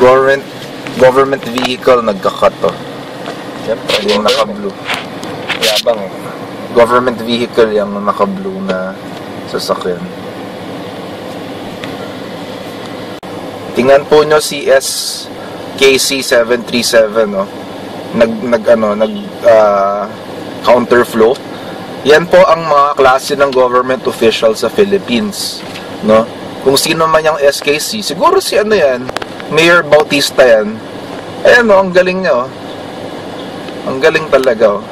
government vehicle nagka-cut to. Siyempre, Yung naka-blue. yabang eh. Government vehicle yung naka-blue na sasakyan. Tingnan po nyo si SKC737, no? Counterflow. Yan po ang mga klase ng government official sa Philippines, no? Kung sino man yung SKC, siguro si ano yan, Mayor Bautista yan. Ayan, no, ang galing niya, oh. Ang galing talaga, oh.